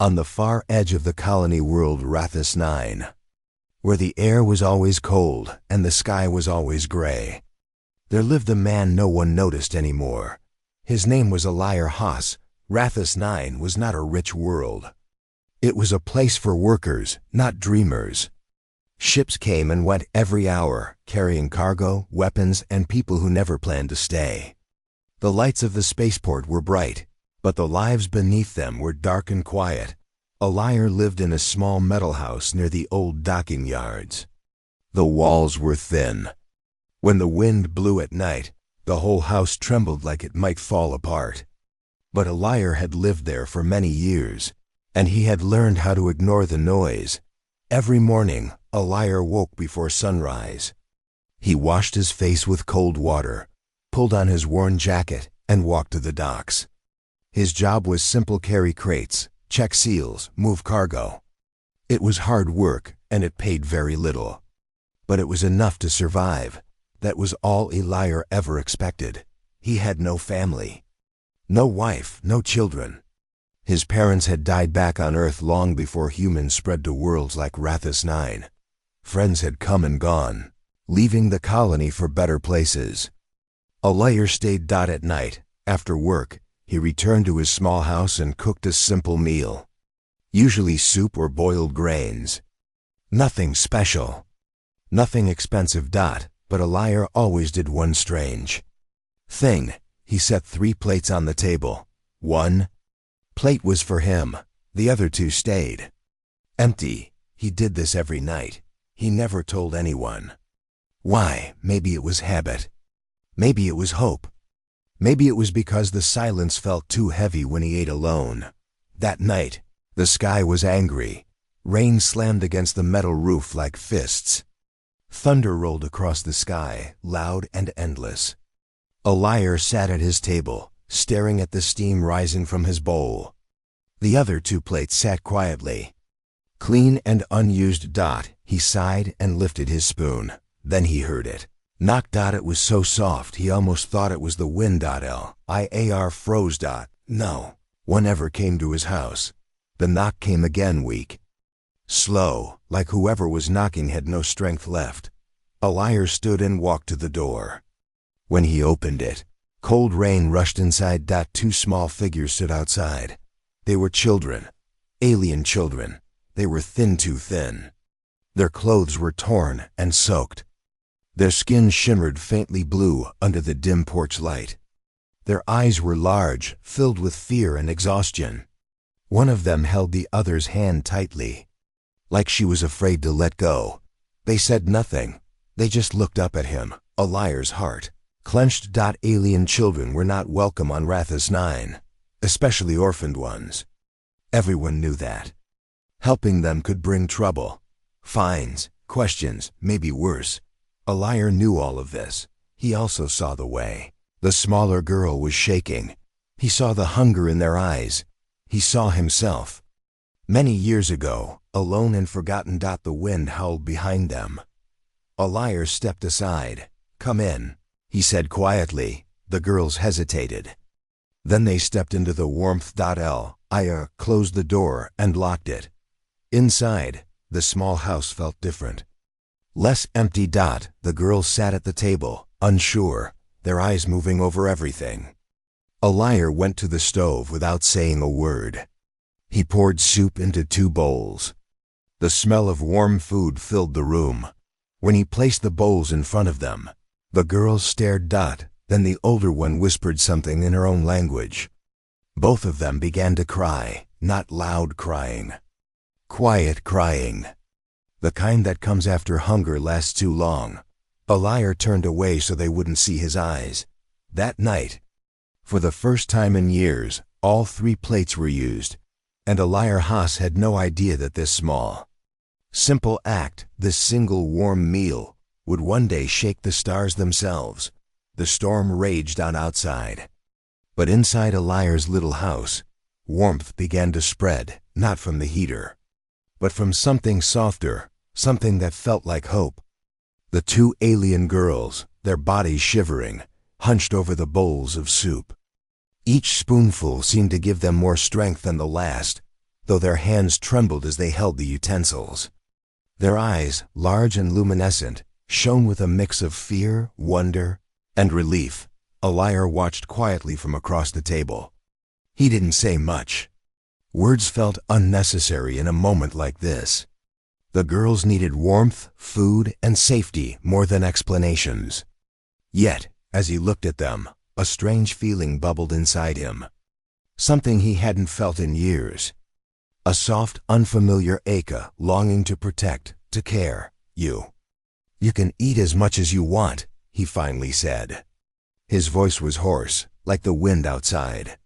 on the far edge of the colony world Rathus 9, where the air was always cold and the sky was always gray, there lived a man no one noticed anymore. His name was Eliar Haas. Rathus 9 was not a rich world. It was a place for workers, not dreamers. Ships came and went every hour, carrying cargo, weapons, and people who never planned to stay. The lights of the spaceport were bright, but the lives beneath them were dark and quiet. Eliar lived in a small metal house near the old docking yards. The walls were thin. When the wind blew at night, the whole house trembled like it might fall apart. But Eliar had lived there for many years, and he had learned how to ignore the noise. Every morning, Eliar woke before sunrise. He washed his face with cold water, pulled on his worn jacket, and walked to the docks. His job was simple: carry crates, check seals, move cargo. It was hard work, and it paid very little. But it was enough to survive. That was all Eliar ever expected. He had no family. No wife, no children. His parents had died back on Earth long before humans spread to worlds like Rathus 9. Friends had come and gone, leaving the colony for better places. Eliar stayed at night. After work, he returned to his small house and cooked a simple meal. Usually soup or boiled grains. Nothing special. Nothing expensive. But Eliar always did one strange thing. He set 3 plates on the table. One plate was for him. The other 2 stayed empty. He did this every night. He never told anyone. Why? Maybe it was habit. Maybe it was hope. Maybe it was because the silence felt too heavy when he ate alone. That night, the sky was angry. Rain slammed against the metal roof like fists. Thunder rolled across the sky, loud and endless. Eliar sat at his table, staring at the steam rising from his bowl. The other 2 plates sat quietly. Clean and unused. He sighed and lifted his spoon. Then he heard it. Knock. It was so soft he almost thought it was the wind. Eliar froze. No one ever came to his house. The knock came again, weak, slow, like whoever was knocking had no strength left. Eliar stood and walked to the door. When he opened it, cold rain rushed inside. 2 small figures stood outside. They were children, alien children. They were thin, too thin. Their clothes were torn and soaked. Their skin shimmered faintly blue under the dim porch light. Their eyes were large, filled with fear and exhaustion. One of them held the other's hand tightly, like she was afraid to let go. They said nothing. They just looked up at him. Eliar's heart clenched. Alien children were not welcome on Rathus 9, especially orphaned ones. Everyone knew that. Helping them could bring trouble, fines, questions, maybe worse. Eliar knew all of this. He also saw the way the smaller girl was shaking. He saw the hunger in their eyes. He saw himself. Many years ago, alone and forgotten. The wind howled behind them. Eliar stepped aside. Come in, he said quietly. The girls hesitated. Then they stepped into the warmth. Eliar closed the door and locked it. Inside, the small house felt different. Less empty. The girls sat at the table, unsure, their eyes moving over everything. Eliar went to the stove without saying a word. He poured soup into 2 bowls. The smell of warm food filled the room. When he placed the bowls in front of them, the girls stared. Then the older one whispered something in her own language. Both of them began to cry, not loud crying. Quiet crying. The kind that comes after hunger lasts too long. Eliar turned away so they wouldn't see his eyes. That night, for the first time in years, all 3 plates were used, and Eliar Haas had no idea that this small, simple act, this single warm meal, would one day shake the stars themselves. The storm raged on outside. But inside Eliar's little house, warmth began to spread, not from the heater, but from something softer, something that felt like hope. The 2 alien girls, their bodies shivering, hunched over the bowls of soup. Each spoonful seemed to give them more strength than the last. though their hands trembled as they held the utensils. Their eyes, large and luminescent, shone with a mix of fear, wonder, and relief. Alayar watched quietly from across the table. He didn't say much. Words felt unnecessary in a moment like this. The girls needed warmth, food, and safety more than explanations. Yet, as he looked at them, a strange feeling bubbled inside him. Something he hadn't felt in years. A soft, unfamiliar ache, longing to protect, to care. You can eat as much as you want, he finally said. His voice was hoarse, like the wind outside.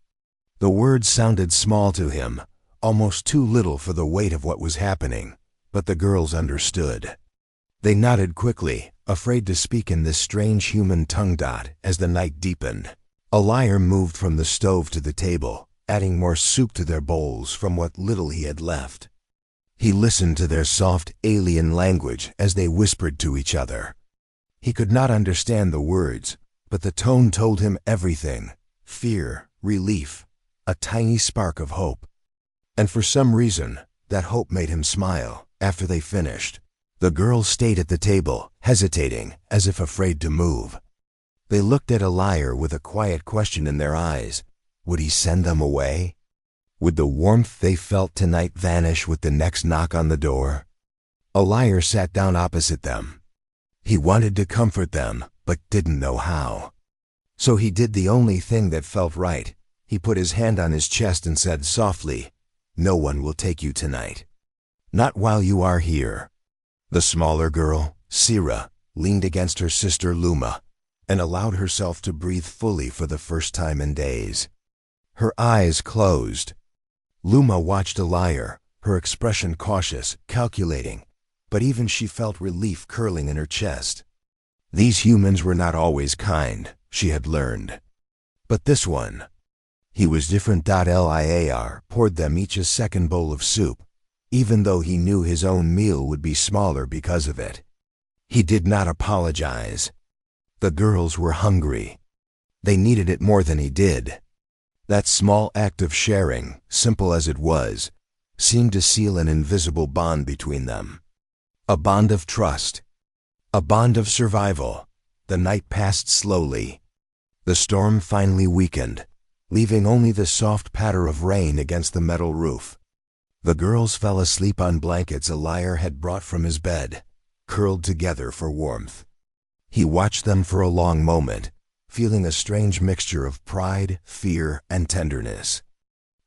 The words sounded small to him, almost too little for the weight of what was happening, but the girls understood. They nodded quickly, afraid to speak in this strange human tongue. As the night deepened, Alayar moved from the stove to the table, adding more soup to their bowls from what little he had left. He listened to their soft, alien language as they whispered to each other. He could not understand the words, but the tone told him everything: fear, relief, a tiny spark of hope. And for some reason, that hope made him smile. After they finished, the girls stayed at the table, hesitating, as if afraid to move. They looked at Alayar with a quiet question in their eyes. Would he send them away? Would the warmth they felt tonight vanish with the next knock on the door? Alayar sat down opposite them. He wanted to comfort them, but didn't know how. So he did the only thing that felt right. He put his hand on his chest and said softly, "No one will take you tonight. Not while you are here." The smaller girl, Sira, leaned against her sister Luma and allowed herself to breathe fully for the first time in days. Her eyes closed. Luma watched Alayar, her expression cautious, calculating, but even she felt relief curling in her chest. These humans were not always kind, she had learned. But this one, he was different. Liar poured them each a second bowl of soup, even though he knew his own meal would be smaller because of it. He did not apologize. The girls were hungry. They needed it more than he did. That small act of sharing, simple as it was, seemed to seal an invisible bond between them. A bond of trust. A bond of survival. The night passed slowly. The storm finally weakened, leaving only the soft patter of rain against the metal roof. The girls fell asleep on blankets Alayar had brought from his bed, curled together for warmth. He watched them for a long moment, feeling a strange mixture of pride, fear, and tenderness.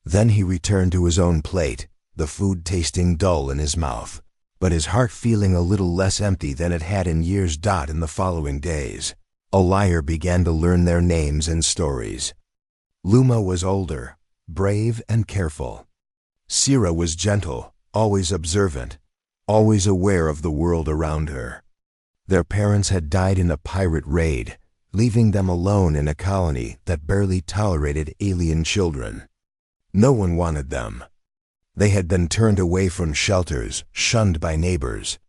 Then he returned to his own plate, the food tasting dull in his mouth, but his heart feeling a little less empty than it had in years. In the following days, Alayar began to learn their names and stories. Luma was older, brave and careful. Sira was gentle, always observant, always aware of the world around her. Their parents had died in a pirate raid, leaving them alone in a colony that barely tolerated alien children. No one wanted them. They had been turned away from shelters, shunned by neighbors,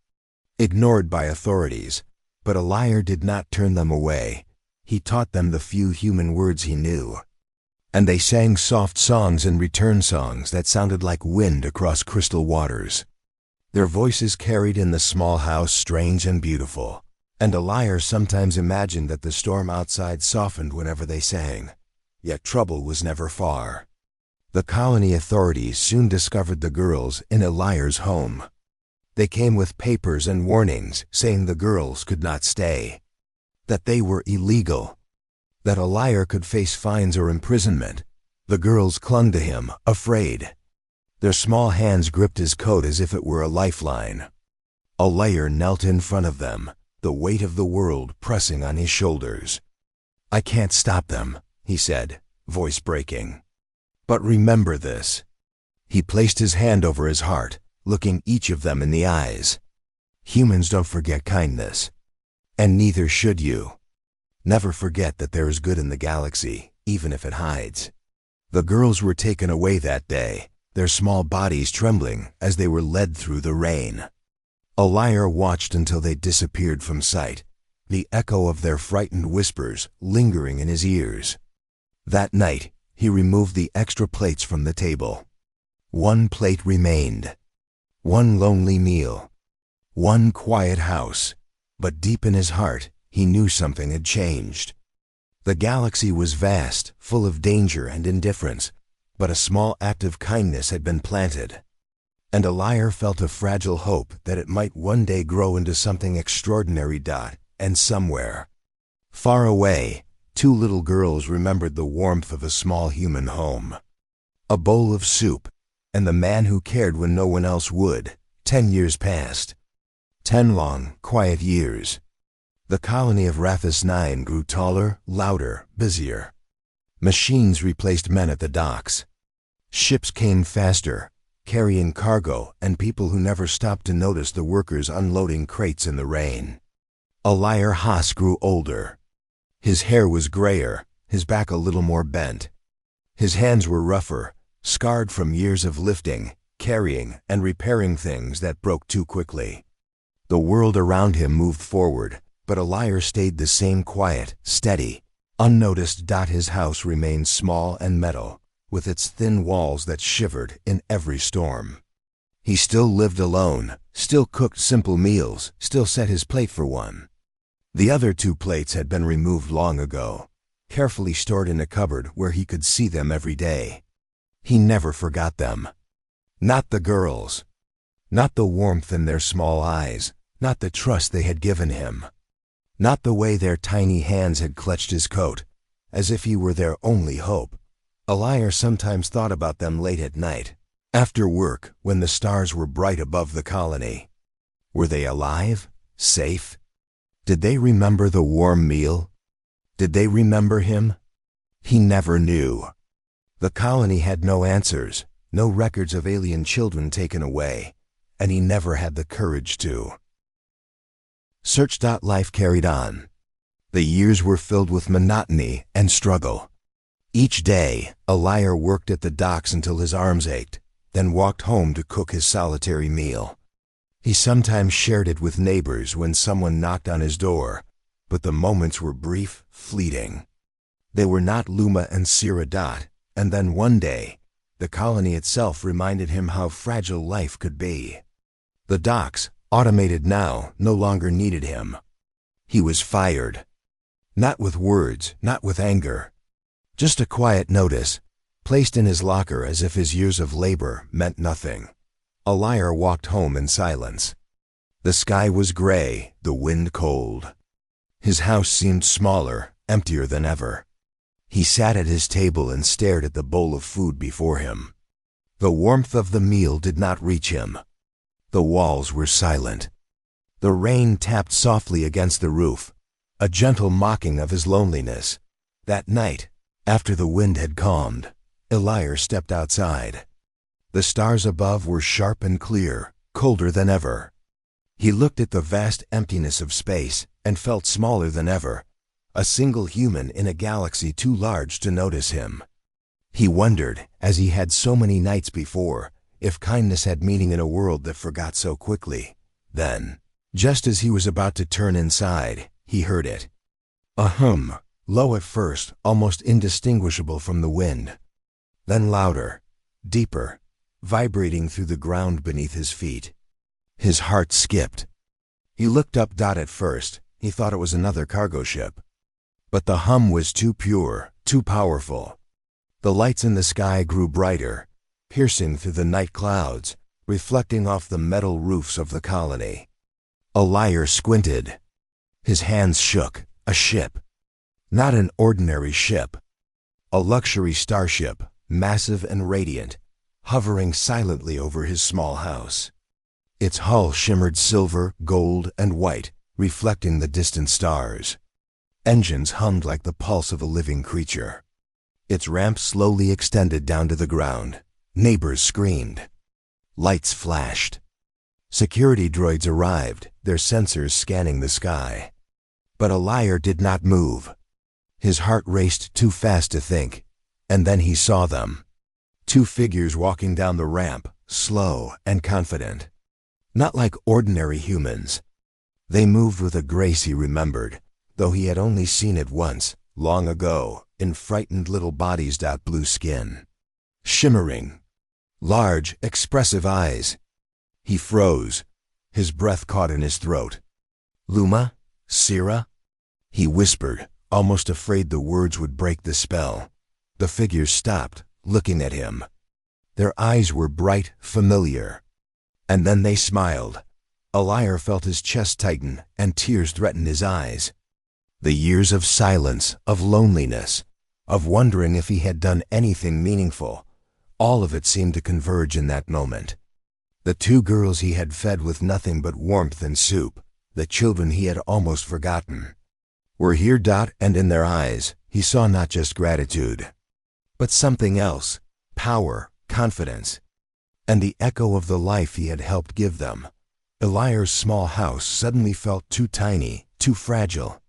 ignored by authorities, but Alayar did not turn them away. He taught them the few human words he knew. And they sang soft songs and return songs that sounded like wind across crystal waters. Their voices carried in the small house strange and beautiful, and Alayar sometimes imagined that the storm outside softened whenever they sang. Yet trouble was never far. The colony authorities soon discovered the girls in Alayar's home. They came with papers and warnings saying the girls could not stay, that they were illegal, that Alayar could face fines or imprisonment. The girls clung to him, afraid. Their small hands gripped his coat as if it were a lifeline. Alayar knelt in front of them, the weight of the world pressing on his shoulders. "I can't stop them," he said, voice breaking. "But remember this." He placed his hand over his heart, looking each of them in the eyes. "Humans don't forget kindness, and neither should you. Never forget that there is good in the galaxy, even if it hides." The girls were taken away that day, their small bodies trembling as they were led through the rain. Alayar watched until they disappeared from sight, the echo of their frightened whispers lingering in his ears. That night, he removed the extra plates from the table. One plate remained. One lonely meal. One quiet house. But deep in his heart, he knew something had changed. The galaxy was vast, full of danger and indifference, but a small act of kindness had been planted. And Elijah felt a fragile hope that it might one day grow into something extraordinary. And somewhere, far away, two little girls remembered the warmth of a small human home. A bowl of soup, and the man who cared when no one else would. 10 years passed. 10 long, quiet years. The colony of Rathus 9 grew taller, louder, busier. Machines replaced men at the docks. Ships came faster, carrying cargo and people who never stopped to notice the workers unloading crates in the rain. Elijah Haas grew older. His hair was grayer, his back a little more bent. His hands were rougher, scarred from years of lifting, carrying, and repairing things that broke too quickly. The world around him moved forward, but Elijah stayed the same, quiet, steady, unnoticed. His house remained small and metal, with its thin walls that shivered in every storm. He still lived alone, still cooked simple meals, still set his plate for one. The other 2 plates had been removed long ago, carefully stored in a cupboard where he could see them every day. He never forgot them. Not the girls. Not the warmth in their small eyes, not the trust they had given him. Not the way their tiny hands had clutched his coat, as if he were their only hope. Elijah sometimes thought about them late at night, after work, when the stars were bright above the colony. Were they alive? Safe? Did they remember the warm meal? Did they remember him? He never knew. The colony had no answers, no records of alien children taken away, and he never had the courage to search. Life carried on. The years were filled with monotony and struggle. Each day, Elijah worked at the docks until his arms ached, then walked home to cook his solitary meal. He sometimes shared it with neighbors when someone knocked on his door, but the moments were brief, fleeting. They were not Luma and Sira. And then one day, the colony itself reminded him how fragile life could be. The docks, automated now, no longer needed him. He was fired. Not with words, not with anger. Just a quiet notice, placed in his locker as if his years of labor meant nothing. Elijah walked home in silence. The sky was gray, the wind cold. His house seemed smaller, emptier than ever. He sat at his table and stared at the bowl of food before him. The warmth of the meal did not reach him. The walls were silent. The rain tapped softly against the roof, a gentle mocking of his loneliness. That night, after the wind had calmed, Elijah stepped outside. The stars above were sharp and clear, colder than ever. He looked at the vast emptiness of space and felt smaller than ever, a single human in a galaxy too large to notice him. He wondered, as he had so many nights before, if kindness had meaning in a world that forgot so quickly. Then, just as he was about to turn inside, he heard it. A hum, low at first, almost indistinguishable from the wind. Then louder, deeper, vibrating through the ground beneath his feet. His heart skipped. He looked up. At first, he thought it was another cargo ship. But the hum was too pure, too powerful. The lights in the sky grew brighter, piercing through the night clouds, reflecting off the metal roofs of the colony. Elijah squinted. His hands shook. A ship. Not an ordinary ship. A luxury starship, massive and radiant, hovering silently over his small house. Its hull shimmered silver, gold, and white, reflecting the distant stars. Engines hummed like the pulse of a living creature. Its ramp slowly extended down to the ground. Neighbors screamed. Lights flashed. Security droids arrived, their sensors scanning the sky. But Elijah did not move. His heart raced too fast to think, and then he saw them. Two figures walking down the ramp, slow and confident. Not like ordinary humans. They moved with a grace he remembered, though he had only seen it once, long ago, in frightened little bodies. Blue skin. Shimmering. large, expressive eyes. He froze. His breath caught in his throat. "Luma? Sira?" he whispered, almost afraid the words would break the spell. The figures stopped, looking at him. Their eyes were bright, familiar. And then they smiled. Alayar felt his chest tighten, and tears threatened his eyes. The years of silence, of loneliness, of wondering if he had done anything meaningful, all of it seemed to converge in that moment. The two girls he had fed with nothing but warmth and soup, the children he had almost forgotten, were here. And in their eyes, he saw not just gratitude, but something else: power, confidence, and the echo of the life he had helped give them. Alayar's small house suddenly felt too tiny, too fragile.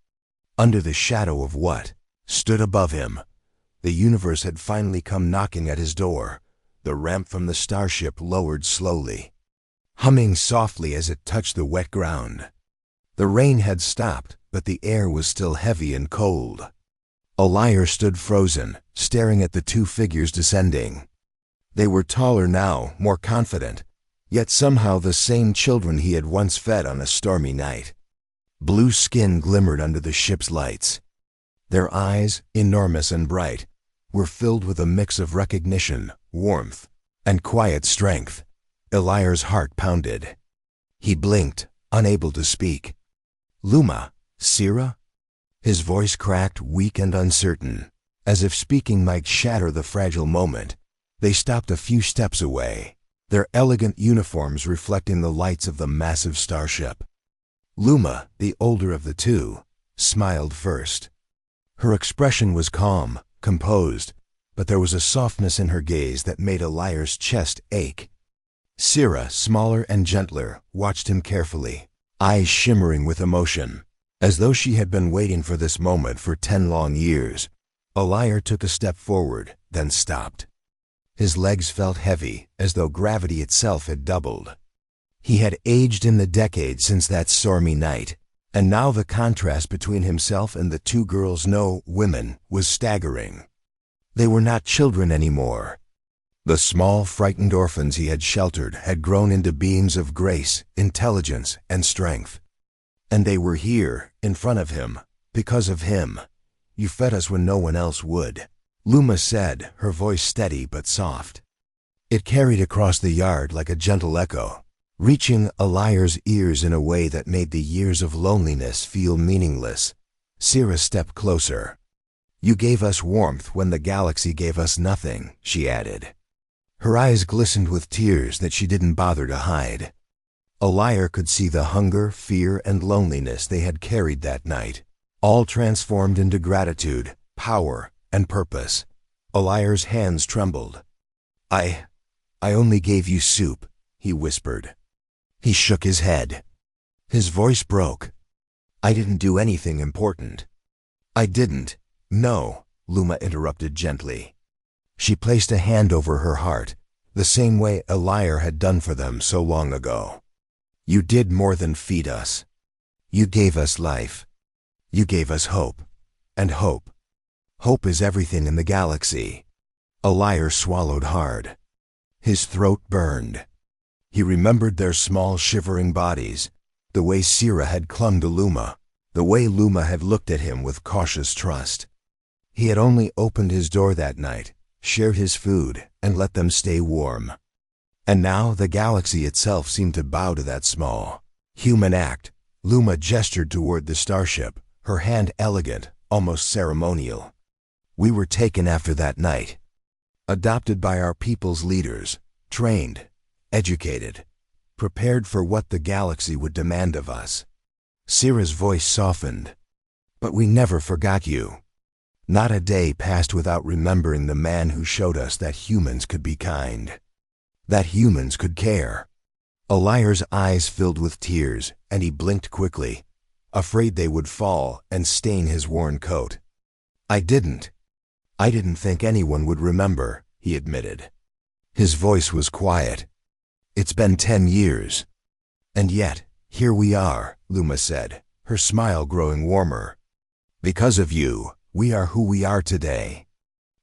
Under the shadow of what stood above him, the universe had finally come knocking at his door. The ramp from the starship lowered slowly, humming softly as it touched the wet ground. The rain had stopped, but the air was still heavy and cold. Alayar stood frozen, staring at the two figures descending. They were taller now, more confident, yet somehow the same children he had once fed on a stormy night. Blue skin glimmered under the ship's lights. Their eyes, enormous and bright, were filled with a mix of recognition, warmth, and quiet strength. Alayar's heart pounded. He blinked, unable to speak. "Luma? Sira?" His voice cracked, weak and uncertain, as if speaking might shatter the fragile moment. They stopped a few steps away, their elegant uniforms reflecting the lights of the massive starship. Luma, the older of the two, smiled first. Her expression was calm, composed, but there was a softness in her gaze that made Alayar's chest ache. Sira, smaller and gentler, watched him carefully, eyes shimmering with emotion, as though she had been waiting for this moment for 10 long years. Alayar took a step forward, then stopped. His legs felt heavy, as though gravity itself had doubled. He had aged in the decades since that stormy night, and now the contrast between himself and the two girls, no, women, was staggering. They were not children anymore. The small, frightened orphans he had sheltered had grown into beings of grace, intelligence, and strength. And they were here, in front of him, because of him. "You fed us when no one else would," Luma said, her voice steady but soft. It carried across the yard like a gentle echo, reaching Alayar's ears in a way that made the years of loneliness feel meaningless. Sira stepped closer. "You gave us warmth when the galaxy gave us nothing," she added. Her eyes glistened with tears that she didn't bother to hide. Alayar could see the hunger, fear, and loneliness they had carried that night, all transformed into gratitude, power, and purpose. Alayar's hands trembled. I only gave you soup," he whispered. He shook his head. His voice broke. "I didn't do anything important." "I didn't. No," Luma interrupted gently. She placed a hand over her heart, the same way Alayar had done for them so long ago. "You did more than feed us. You gave us life. You gave us hope. And hope. Hope is everything in the galaxy." Alayar swallowed hard. His throat burned. He remembered their small, shivering bodies, the way Sira had clung to Luma, the way Luma had looked at him with cautious trust. He had only opened his door that night, shared his food, and let them stay warm. And now the galaxy itself seemed to bow to that small, human act. Luma gestured toward the starship, her hand elegant, almost ceremonial. "We were taken after that night, adopted by our people's leaders, trained, educated, prepared for what the galaxy would demand of us." Sira's voice softened. "But we never forgot you. Not a day passed without remembering the man who showed us that humans could be kind, that humans could care." Alayar's eyes filled with tears, and he blinked quickly, afraid they would fall and stain his worn coat. I didn't think anyone would remember," he admitted. His voice was quiet. "It's been 10 years. And yet, here we are," Luma said, her smile growing warmer. "Because of you, we are who we are today.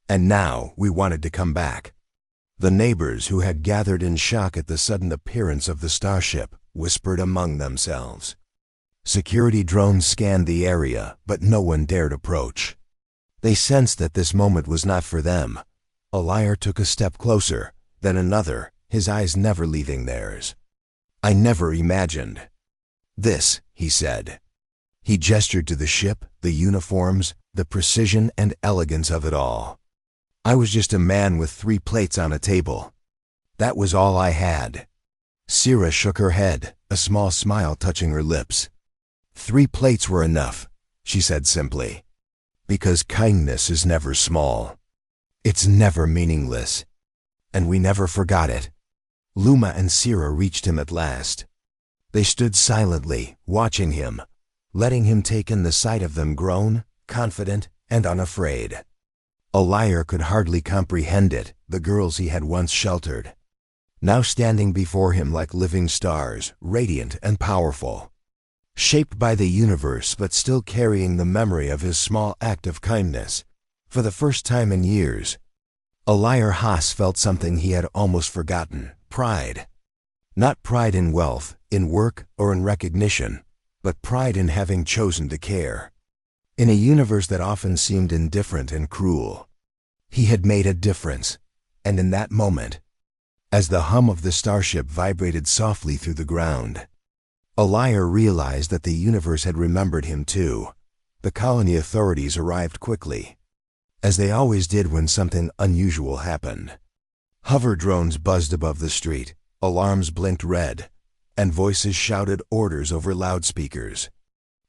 And now we wanted to come back." The neighbors, who had gathered in shock at the sudden appearance of the starship, whispered among themselves. Security drones scanned the area, but no one dared approach. They sensed that this moment was not for them. A liar took a step closer, then another, his eyes never leaving theirs. "I never imagined this," he said. He gestured to the ship, the uniforms, the precision and elegance of it all. "I was just a man with 3 plates on a table. That was all I had." Sira shook her head, a small smile touching her lips. "3 plates were enough," she said simply. "Because kindness is never small. It's never meaningless. And we never forgot it." Luma and Sira reached him at last. They stood silently, watching him, letting him take in the sight of them grown, confident, and unafraid. A liar could hardly comprehend it, the girls he had once sheltered, now standing before him like living stars, radiant and powerful, shaped by the universe but still carrying the memory of his small act of kindness. For the first time in years, Alayar Haas felt something he had almost forgotten: pride. Not pride in wealth, in work, or in recognition, but pride in having chosen to care. In a universe that often seemed indifferent and cruel, he had made a difference, and in that moment, as the hum of the starship vibrated softly through the ground, Alayar realized that the universe had remembered him too. The colony authorities arrived quickly, as they always did when something unusual happened. Hover drones buzzed above the street, alarms blinked red, and voices shouted orders over loudspeakers.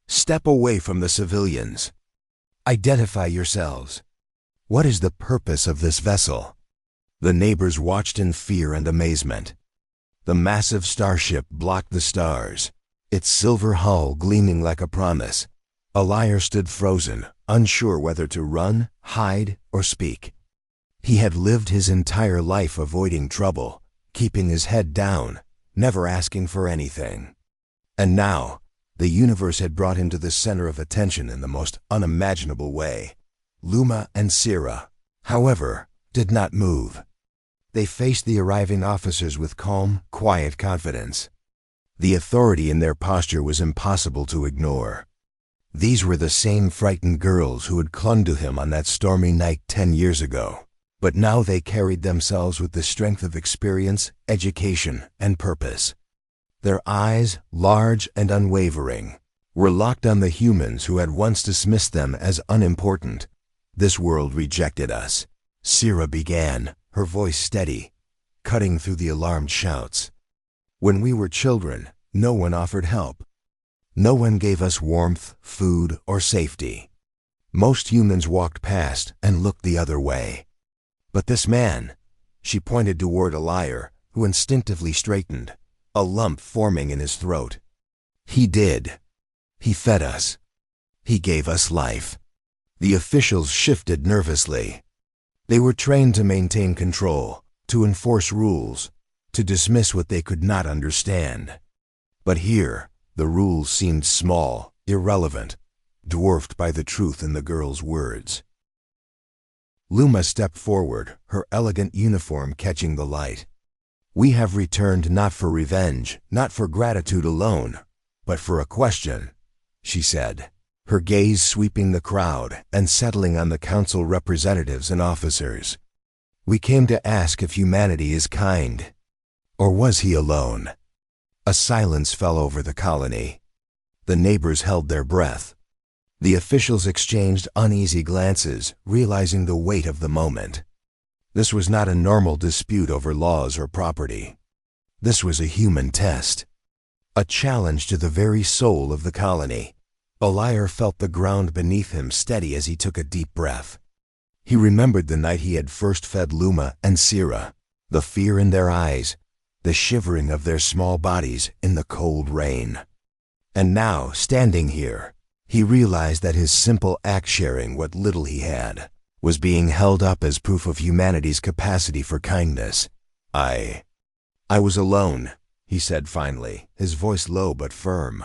"Step away from the civilians. Identify yourselves. What is the purpose of this vessel?" The neighbors watched in fear and amazement. The massive starship blocked the stars, its silver hull gleaming like a promise. Alayar stood frozen, unsure whether to run, hide, or speak. He had lived his entire life avoiding trouble, keeping his head down, never asking for anything. And now, the universe had brought him to the center of attention in the most unimaginable way. Luma and Sira, however, did not move. They faced the arriving officers with calm, quiet confidence. The authority in their posture was impossible to ignore. These were the same frightened girls who had clung to him on that stormy night 10 years ago. But now they carried themselves with the strength of experience, education, and purpose. Their eyes, large and unwavering, were locked on the humans who had once dismissed them as unimportant. "This world rejected us," Sira began, her voice steady, cutting through the alarmed shouts. "When we were children, no one offered help. No one gave us warmth, food, or safety. Most humans walked past and looked the other way. But this man," she pointed toward Alayar, who instinctively straightened, a lump forming in his throat. "He did. He fed us. He gave us life." The officials shifted nervously. They were trained to maintain control, to enforce rules, to dismiss what they could not understand. But here, the rules seemed small, irrelevant, dwarfed by the truth in the girl's words. Luma stepped forward, her elegant uniform catching the light. "We have returned not for revenge, not for gratitude alone, but for a question," she said, her gaze sweeping the crowd and settling on the council representatives and officers. "We came to ask if humanity is kind. Or was he alone?" A silence fell over the colony. The neighbors held their breath. The officials exchanged uneasy glances, realizing the weight of the moment. This was not a normal dispute over laws or property. This was a human test, a challenge to the very soul of the colony. Alayar felt the ground beneath him steady as he took a deep breath. He remembered the night he had first fed Luma and Sira, the fear in their eyes, the shivering of their small bodies in the cold rain. And now, standing here, he realized that his simple act, sharing what little he had, was being held up as proof of humanity's capacity for kindness. I was alone," he said finally, his voice low but firm.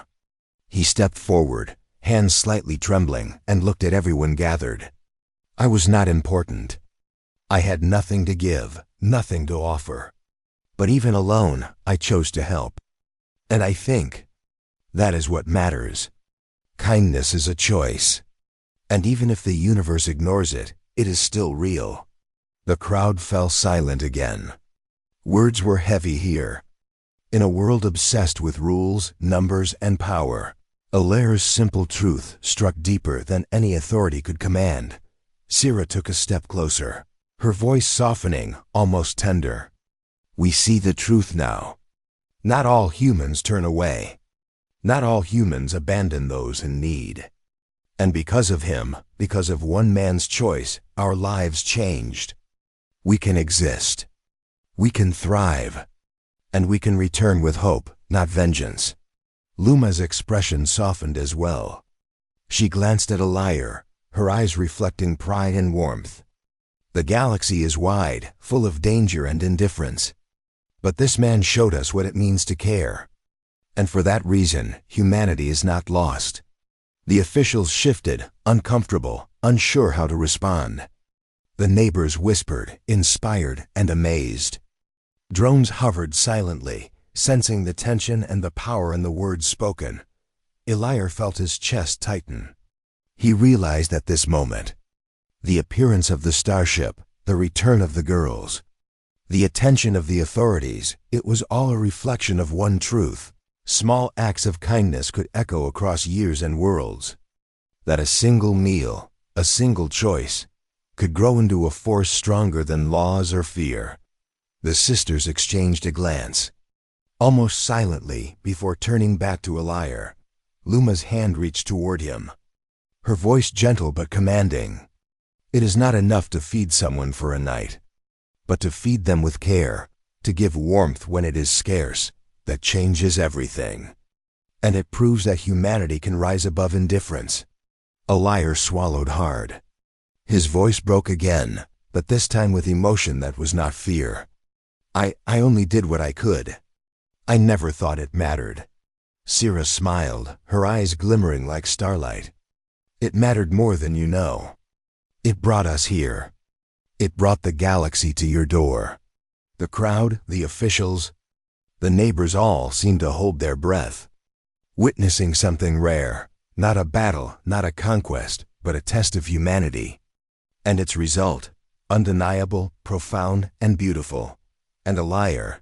He stepped forward, hands slightly trembling, and looked at everyone gathered. "I was not important. I had nothing to give, nothing to offer. But even alone, I chose to help. And I think that is what matters. Kindness is a choice. And even if the universe ignores it, it is still real. The crowd fell silent again. Words were heavy here. In a world obsessed with rules, numbers, and power, Alaire's simple truth struck deeper than any authority could command. Sira took a step closer, her voice softening, almost tender. We see the truth now. Not all humans turn away. Not all humans abandon those in need. And because of him, because of one man's choice, our lives changed. We can exist. We can thrive. And we can return with hope, not vengeance. Luma's expression softened as well. She glanced at Alaire, her eyes reflecting pride and warmth. The galaxy is wide, full of danger and indifference. But this man showed us what it means to care. And for that reason, humanity is not lost. The officials shifted, uncomfortable, unsure how to respond. The neighbors whispered, inspired and amazed. Drones hovered silently, sensing the tension and the power in the words spoken. Alaire felt his chest tighten. He realized at this moment, the appearance of the starship, the return of the girls, the attention of the authorities, it was all a reflection of one truth. Small acts of kindness could echo across years and worlds. That a single meal, a single choice, could grow into a force stronger than laws or fear. The sisters exchanged a glance. Almost silently, before turning back to Alaire, Luma's hand reached toward him. Her voice gentle but commanding. It is not enough to feed someone for a night, but to feed them with care, to give warmth when it is scarce, that changes everything. And it proves that humanity can rise above indifference. Alaire swallowed hard. His voice broke again, but this time with emotion that was not fear. I only did what I could. I never thought it mattered. Sira smiled, her eyes glimmering like starlight. It mattered more than you know. It brought us here. It brought the galaxy to your door. The crowd, the officials, the neighbors all seemed to hold their breath, witnessing something rare, not a battle, not a conquest, but a test of humanity. And its result, undeniable, profound, and beautiful. And Alaire,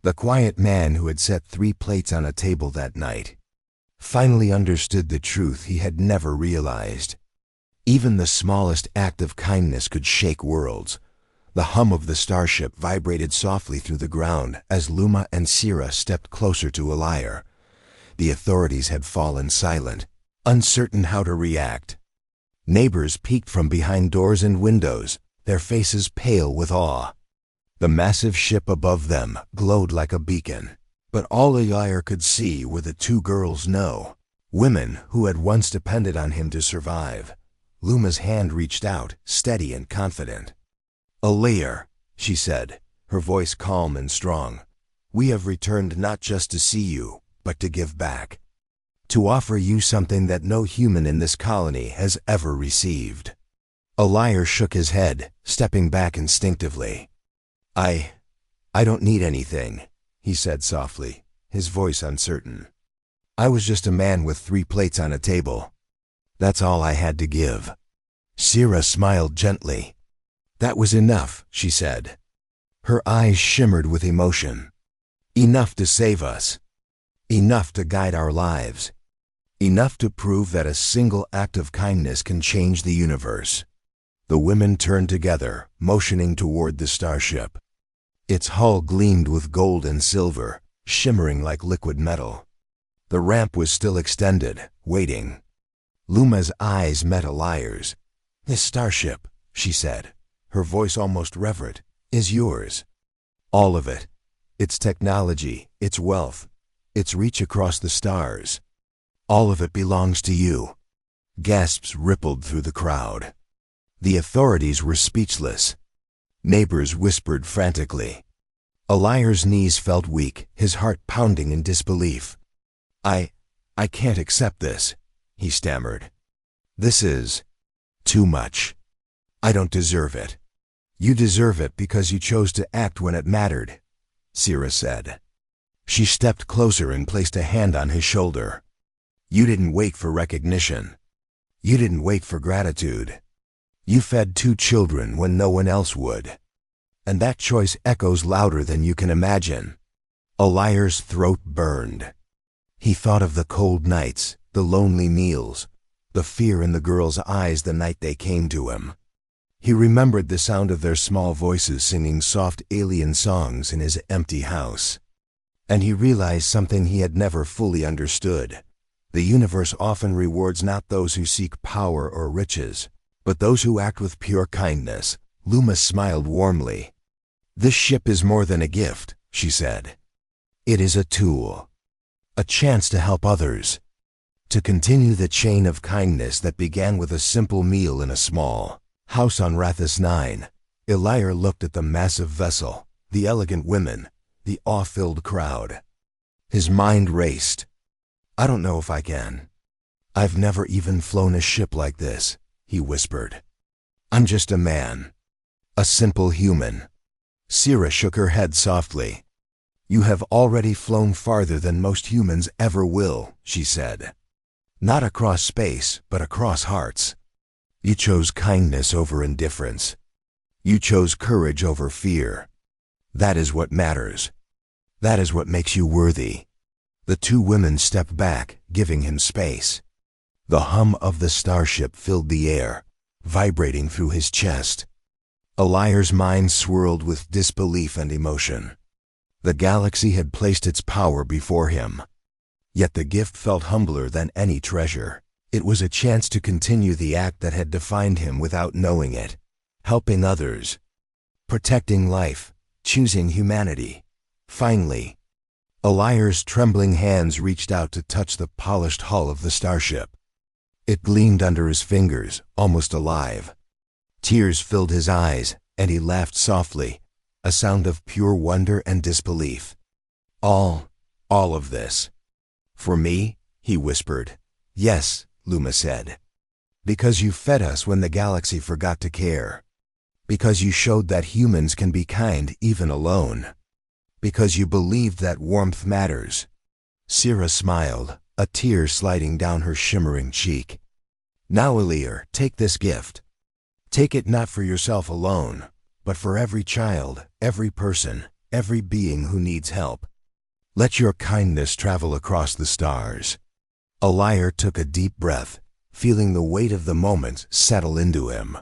the quiet man who had set 3 plates on a table that night, finally understood the truth he had never realized. Even the smallest act of kindness could shake worlds. The hum of the starship vibrated softly through the ground as Luma and Sira stepped closer to Alaire. The authorities had fallen silent, uncertain how to react. Neighbors peeked from behind doors and windows, their faces pale with awe. The massive ship above them glowed like a beacon, but all Alaire could see were the 2 girls, women who had once depended on him to survive. Luma's hand reached out, steady and confident. Alaire, she said, her voice calm and strong, we have returned not just to see you, but to give back. To offer you something that no human in this colony has ever received. Alaire shook his head, stepping back instinctively. I don't need anything, he said softly, his voice uncertain. I was just a man with 3 plates on a table. That's all I had to give. Sira smiled gently. That was enough, she said. Her eyes shimmered with emotion. Enough to save us. Enough to guide our lives. Enough to prove that a single act of kindness can change the universe. The women turned together, motioning toward the starship. Its hull gleamed with gold and silver, shimmering like liquid metal. The ramp was still extended, waiting. Luma's eyes met Alaire's. This starship, she said, her voice almost reverent, is yours. All of it. Its technology, its wealth, its reach across the stars. All of it belongs to you. Gasps rippled through the crowd. The authorities were speechless. Neighbors whispered frantically. Alaire's knees felt weak, his heart pounding in disbelief. I can't accept this, he stammered. This is too much. I don't deserve it. You deserve it because you chose to act when it mattered, Sira said. She stepped closer and placed a hand on his shoulder. You didn't wait for recognition. You didn't wait for gratitude. You fed 2 children when no one else would. And that choice echoes louder than you can imagine. Eliar's throat burned. He thought of the cold nights, the lonely meals, the fear in the girls' eyes the night they came to him. He remembered the sound of their small voices singing soft alien songs in his empty house. And he realized something he had never fully understood. The universe often rewards not those who seek power or riches, but those who act with pure kindness. Luma smiled warmly. This ship is more than a gift, she said. It is a tool. A chance to help others. To continue the chain of kindness that began with a simple meal in a small house on Rathus 9. Eliar looked at the massive vessel, the elegant women, the awe-filled crowd. His mind raced. I don't know if I can. I've never even flown a ship like this, he whispered. I'm just a man. A simple human. Sira shook her head softly. You have already flown farther than most humans ever will, she said. Not across space, but across hearts. You chose kindness over indifference. You chose courage over fear. That is what matters. That is what makes you worthy. The 2 women stepped back, giving him space. The hum of the starship filled the air, vibrating through his chest. Eliar's mind swirled with disbelief and emotion. The galaxy had placed its power before him. Yet the gift felt humbler than any treasure. It was a chance to continue the act that had defined him without knowing it, helping others, protecting life, choosing humanity. Finally, Eliar's trembling hands reached out to touch the polished hull of the starship. It gleamed under his fingers, almost alive. Tears filled his eyes, and he laughed softly, a sound of pure wonder and disbelief. All of this. For me? He whispered. Yes, Luma said. Because you fed us when the galaxy forgot to care. Because you showed that humans can be kind even alone. Because you believed that warmth matters. Sira smiled, a tear sliding down her shimmering cheek. Now, Eliar, take this gift. Take it not for yourself alone, but for every child, every person, every being who needs help. Let your kindness travel across the stars. Eliar took a deep breath, feeling the weight of the moment settle into him.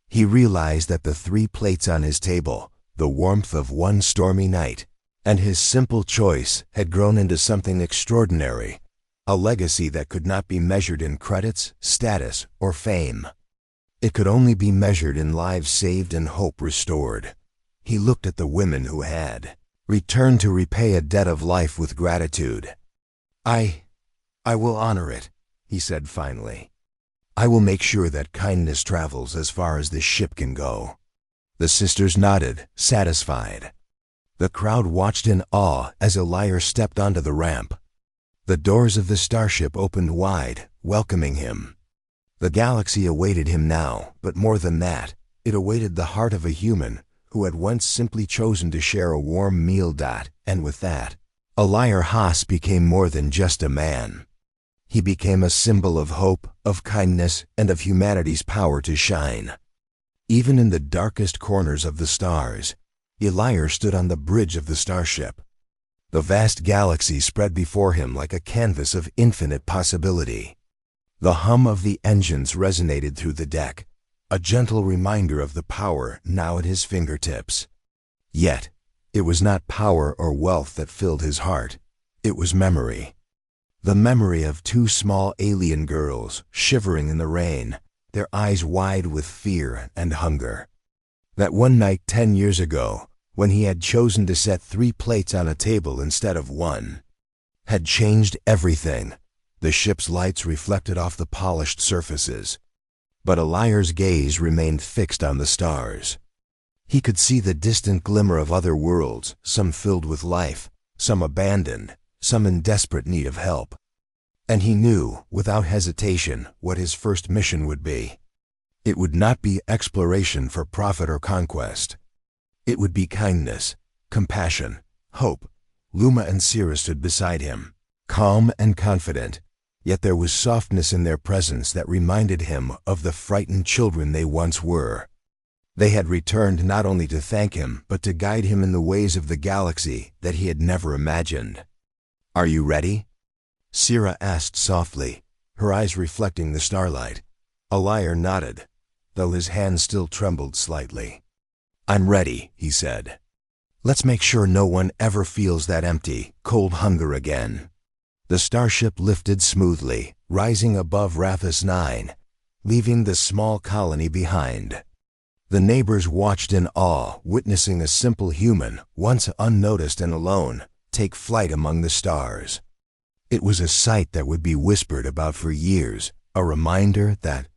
He realized that the 3 plates on his table, the warmth of one stormy night, and his simple choice had grown into something extraordinary, a legacy that could not be measured in credits, status, or fame. It could only be measured in lives saved and hope restored. He looked at the women who had returned to repay a debt of life with gratitude. I will honor it, he said finally. I will make sure that kindness travels as far as this ship can go. The sisters nodded, satisfied. The crowd watched in awe as Eliar stepped onto the ramp. The doors of the starship opened wide, welcoming him. The galaxy awaited him now, but more than that, it awaited the heart of a human who had once simply chosen to share a warm meal. And with that, Eliar Haas became more than just a man. He became a symbol of hope, of kindness, and of humanity's power to shine. Even in the darkest corners of the stars, Eliar stood on the bridge of the starship. The vast galaxy spread before him like a canvas of infinite possibility. The hum of the engines resonated through the deck, a gentle reminder of the power now at his fingertips. Yet, it was not power or wealth that filled his heart. It was memory. The memory of 2 small alien girls shivering in the rain, their eyes wide with fear and hunger. That one night 10 years ago, when he had chosen to set 3 plates on a table instead of 1, had changed everything. The ship's lights reflected off the polished surfaces, but Eliar's gaze remained fixed on the stars. He could see the distant glimmer of other worlds, some filled with life, some abandoned, some in desperate need of help. And he knew, without hesitation, what his first mission would be. It would not be exploration for profit or conquest. It would be kindness, compassion, hope. Luma and Sira stood beside him, calm and confident, yet there was softness in their presence that reminded him of the frightened children they once were. They had returned not only to thank him, but to guide him in the ways of the galaxy that he had never imagined. "Are you ready?" Sira asked softly, her eyes reflecting the starlight. Alayr nodded, though his hand still trembled slightly. "I'm ready," he said. "Let's make sure no one ever feels that empty, cold hunger again." The starship lifted smoothly, rising above Rathus 9, leaving the small colony behind. The neighbors watched in awe, witnessing a simple human, once unnoticed and alone, take flight among the stars. It was a sight that would be whispered about for years, a reminder that,